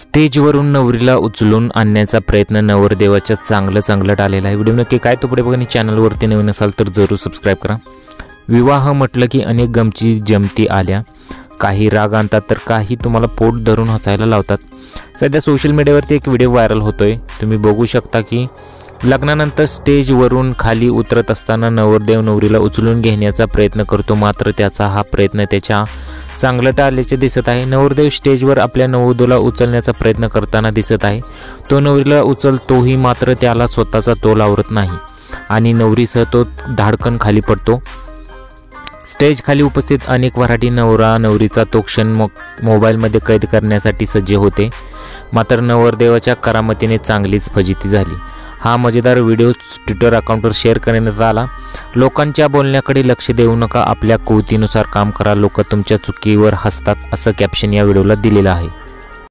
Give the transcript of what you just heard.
स्टेजवरून नवरीला उचलून आणण्याचा प्रयत्न नवरदेवाच्या चांगलं आलेला आहे। व्हिडिओ नक्की काय तो पुढे बघा आणि चॅनलवरती नवीन असाल तर जरूर सबस्क्राइब करा। विवाह म्हटलं की अनेक गमती जमती आल्या, काही राग आणतात तर काही तुम्हाला पोट धरून हसायला लावतात। सध्या सोशल मीडियावरती एक व्हिडिओ व्हायरल होतोय, तुम्ही बघू शकता की लग्नानंतर स्टेजवरून खाली उतरत असताना नवरदेव नवरीला उचलून घेण्याचा प्रयत्न करतो, मात्र त्याचा हा प्रयत्न त्याच्या चांगलं आल्याचे दिसत आहे। नवरदेव स्टेजवर आपल्या नववधूला उचलण्याचा प्रयत्न करताना दिसत आहे। तो नवरीला उचलतोही, मात्र त्याला स्वतःचा तोल आवरत नाही आणि नवरीसह तो धाडकन खाली पडतो। स्टेज खाली उपस्थित अनेक वऱ्हाडी नवरा नवरीचा तो क्षण मोबाईलमध्ये कैद करण्यासाठी सज्ज होते, मात्र नवरदेवाच्या करामतीने चांगलीच फजिती झाली। हा मजेदार व्हिडिओ ट्विटर अकाउंटवर शेअर करण्यात आला। लोकांच्या बोलण्याकडे लक्ष देऊ नका, आपल्या कुवतीनुसार काम करा, लोक तुमच्या चुकीवर हसतात, असं कॅप्शन या व्हिडिओला दिलेलं आहे।